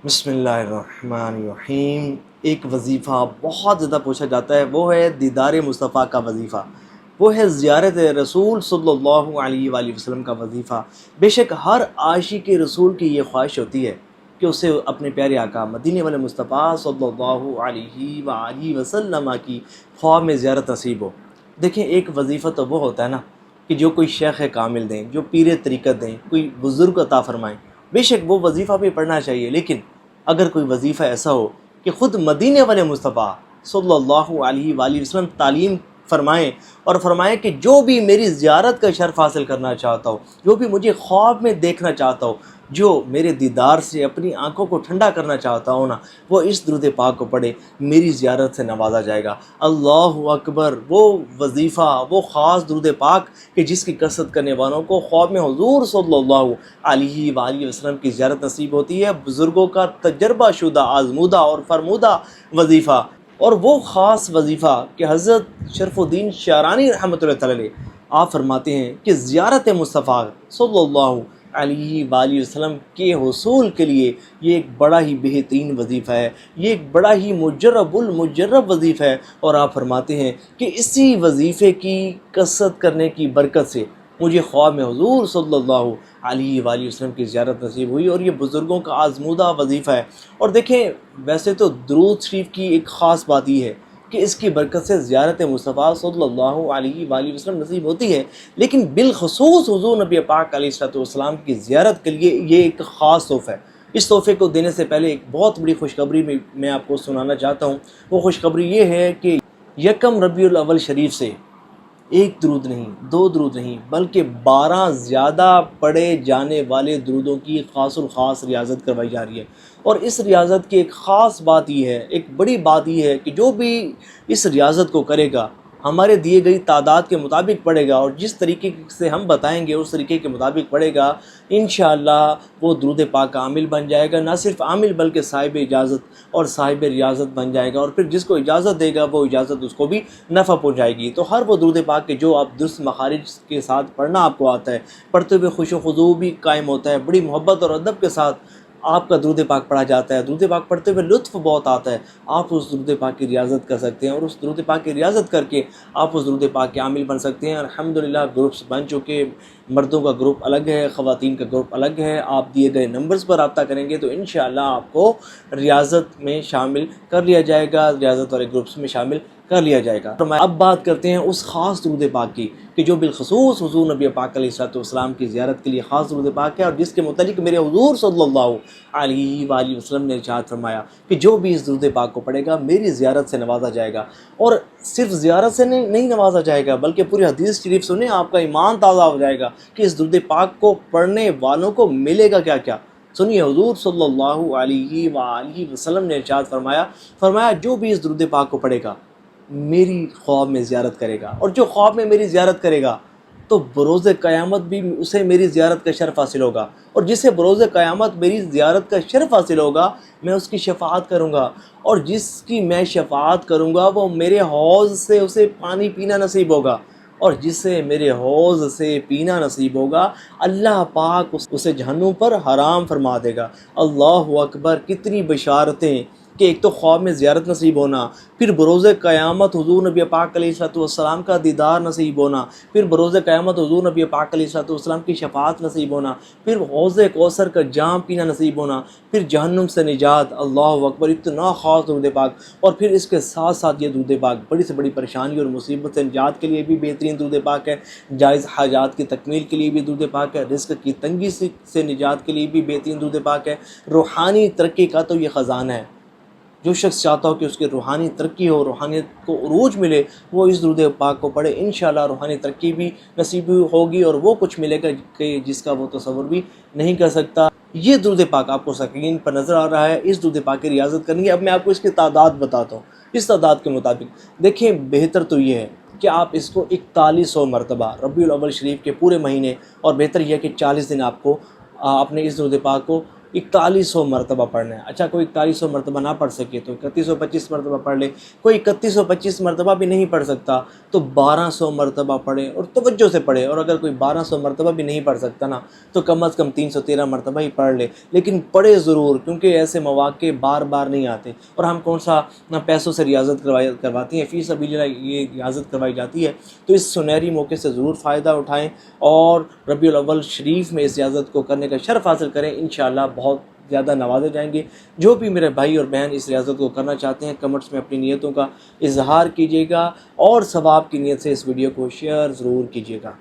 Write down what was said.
بسم اللہ الرحمن الرحیم۔ ایک وظیفہ بہت زیادہ پوچھا جاتا ہے، وہ ہے دیدار مصطفیٰ کا وظیفہ، وہ ہے زیارت رسول صلی اللہ علیہ وآلہ وسلم کا وظیفہ۔ بے شک ہر عاشق رسول کی یہ خواہش ہوتی ہے کہ اسے اپنے پیارے آقا مدینے والے مصطفیٰ صلی اللہ علیہ وآلہ وسلم کی خواہ میں زیارت نصیب ہو۔ دیکھیں، ایک وظیفہ تو وہ ہوتا ہے نا کہ جو کوئی شیخ کامل دیں، جو پیر طریقت دیں، کوئی بزرگ عطا فرمائیں، بے شک وہ وظیفہ بھی پڑھنا چاہیے۔ لیکن اگر کوئی وظیفہ ایسا ہو کہ خود مدینے والے مصطفیٰ صلی اللہ علیہ وآلہ وسلم تعلیم فرمائیں اور فرمائیں کہ جو بھی میری زیارت کا شرف حاصل کرنا چاہتا ہو، جو بھی مجھے خواب میں دیکھنا چاہتا ہو، جو میرے دیدار سے اپنی آنکھوں کو ٹھنڈا کرنا چاہتا ہو نا، وہ اس درود پاک کو پڑھے، میری زیارت سے نوازا جائے گا۔ اللہ اکبر! وہ وظیفہ، وہ خاص درود پاک کہ جس کی کثرت کرنے والوں کو خواب میں حضور صلی اللہ علیہ وآلہ وسلم کی زیارت نصیب ہوتی ہے۔ بزرگوں کا تجربہ شدہ، آزمودہ اور فرمودہ وظیفہ، اور وہ خاص وظیفہ کہ حضرت شرف الدین شعرانی رحمۃ اللہ تعالی علیہ آپ فرماتے ہیں کہ زیارت مصطفیٰ صلی اللہ علیہ وآلہ وسلم کے حصول کے لیے یہ ایک بڑا ہی بہترین وظیفہ ہے، یہ ایک بڑا ہی مجرب المجرب وظیفہ ہے۔ اور آپ فرماتے ہیں کہ اسی وظیفے کی کثرت کرنے کی برکت سے مجھے خواب میں حضور صلی اللہ علیہ وآلہ وسلم کی زیارت نصیب ہوئی، اور یہ بزرگوں کا آزمودہ وظیفہ ہے۔ اور دیکھیں، ویسے تو درود شریف کی ایک خاص بات یہ ہے کہ اس کی برکت سے زیارت مصطفیٰ صلی اللہ علیہ وآلہ وسلم نصیب ہوتی ہے، لیکن بالخصوص حضور نبی پاک علیہ الصلوۃ والسلام کی زیارت کے لیے یہ ایک خاص تحفہ ہے۔ اس تحفے کو دینے سے پہلے ایک بہت بڑی خوشخبری میں آپ کو سنانا چاہتا ہوں۔ وہ خوشخبری یہ ہے کہ یکم ربیع الاول شریف سے ایک درود نہیں، دو درود نہیں، بلکہ 12 زیادہ پڑھے جانے والے درودوں کی خاص الخاص ریاضت کروائی جا رہی ہے۔ اور اس ریاضت کی ایک خاص بات یہ ہے، ایک بڑی بات یہ ہے کہ جو بھی اس ریاضت کو کرے گا، ہمارے دیے گئی تعداد کے مطابق پڑھے گا، اور جس طریقے سے ہم بتائیں گے اس طریقے کے مطابق پڑھے گا، انشاءاللہ وہ درود پاک کا عامل بن جائے گا۔ نہ صرف عامل بلکہ صاحب اجازت اور صاحب ریاضت بن جائے گا، اور پھر جس کو اجازت دے گا وہ اجازت اس کو بھی نفع پہنچائے گی۔ تو ہر وہ درود پاک کہ جو آپ درست مخارج کے ساتھ پڑھنا آپ کو آتا ہے، پڑھتے ہوئے خوش و خضوع بھی قائم ہوتا ہے، بڑی محبت اور ادب کے ساتھ آپ کا درود پاک پڑھا جاتا ہے، درود پاک پڑھتے ہوئے لطف بہت آتا ہے، آپ اس درود پاک کی ریاضت کر سکتے ہیں، اور اس درود پاک کی ریاضت کر کے آپ اس درود پاک کے عامل بن سکتے ہیں۔ الحمدللہ گروپس بن چکے، مردوں کا گروپ الگ ہے، خواتین کا گروپ الگ ہے۔ آپ دیے گئے نمبرز پر رابطہ کریں گے تو انشاءاللہ آپ کو ریاضت میں شامل کر لیا جائے گا، ریاضت والے گروپس میں شامل کر لیا جائے گا۔ اب بات کرتے ہیں اس خاص درود پاک کی کہ جو بالخصوص حضور نبی پاک علیہ الصلوۃ والسلام کی زیارت کے لیے خاص درود پاک ہے، اور جس کے متعلق میرے حضور صلی اللہ علیہ وآلہ وسلم نے ارشاد فرمایا کہ جو بھی اس درود پاک کو پڑھے گا میری زیارت سے نوازا جائے گا۔ اور صرف زیارت سے نہیں نوازا جائے گا، بلکہ پوری حدیث شریف سنیں، آپ کا ایمان تازہ ہو جائے گا کہ اس درود پاک کو پڑھنے والوں کو ملے گا کیا کیا۔ سنیے، حضور صلی اللہ علیہ وآلہ وسلم نے ارشاد فرمایا جو بھی اس درود پاک کو پڑھے گا میری خواب میں زیارت کرے گا، اور جو خواب میں میری زیارت کرے گا تو بروز قیامت بھی اسے میری زیارت کا شرف حاصل ہوگا، اور جسے بروز قیامت میری زیارت کا شرف حاصل ہوگا میں اس کی شفاعت کروں گا، اور جس کی میں شفاعت کروں گا وہ میرے حوض سے اسے پانی پینا نصیب ہوگا، اور جسے میرے حوض سے پینا نصیب ہوگا اللہ پاک اسے جہنم پر حرام فرما دے گا۔ اللہ اکبر! کتنی بشارتیں کہ ایک تو خواب میں زیارت نصیب ہونا، پھر بروز قیامت حضور نبی پاک علیہ الصلوۃ والسلام کا دیدار نصیب ہونا، پھر بروز قیامت حضور نبی پاک علیہ الصلوۃ والسلام کی شفاعت نصیب ہونا، پھر حوض کوثر کا جام پینا نصیب ہونا، پھر جہنم سے نجات۔ اللہ اکبر! اتنا خاص درود پاک، اور پھر اس کے ساتھ ساتھ یہ درود پاک بڑی سے بڑی پریشانی اور مصیبت سے نجات کے لیے بھی بہترین درود پاک ہے، جائز حاجات کی تکمیل کے لیے بھی درود پاک ہے، رزق کی تنگی سے نجات کے لیے بھی بہترین درود پاک ہے، روحانی ترقی کا تو یہ خزانہ ہے۔ جو شخص چاہتا ہو کہ اس کی روحانی ترقی ہو، روحانیت کو عروج ملے، وہ اس درود پاک کو پڑھے، انشاءاللہ روحانی ترقی بھی نصیب ہوگی، اور وہ کچھ ملے گا کہ جس کا وہ تصور بھی نہیں کر سکتا۔ یہ درود پاک آپ کو سکرین پر نظر آ رہا ہے، اس درود پاک کی ریاضت کرنی ہے۔ اب میں آپ کو اس کی تعداد بتاتا ہوں، اس تعداد کے مطابق دیکھیں، بہتر تو یہ ہے کہ آپ اس کو 4100 مرتبہ ربیع الاول شریف کے پورے مہینے، اور بہتر یہ ہے کہ 40 دن آپ کو اپنے اس درود پاک کو 4100 مرتبہ پڑھنا ہے۔ اچھا کوئی 4100 مرتبہ نہ پڑھ سکے تو 3125 مرتبہ پڑھ لے، کوئی 3125 مرتبہ بھی نہیں پڑھ سکتا تو 1200 مرتبہ پڑھے اور توجہ سے پڑھے، اور اگر کوئی 1200 مرتبہ بھی نہیں پڑھ سکتا نا تو کم از کم 313 مرتبہ ہی پڑھ لے، لیکن پڑھے ضرور، کیونکہ ایسے مواقع بار بار نہیں آتے۔ اور ہم کون سا پیسوں سے ریاضت کرواتی ہیں، فی سبیل اللہ یہ ریاضت کروائی جاتی ہے، تو اس سنہری موقع سے ضرور فائدہ اٹھائیں اور ربیع الاول شریف میں اس ریاضت کو کرنے کا شرف حاصل کریں، انشاءاللہ بہت زیادہ نوازے جائیں گے۔ جو بھی میرے بھائی اور بہن اس ریاضت کو کرنا چاہتے ہیں کمنٹس میں اپنی نیتوں کا اظہار کیجیے گا اور ثواب کی نیت سے اس ویڈیو کو شیئر ضرور کیجیے گا۔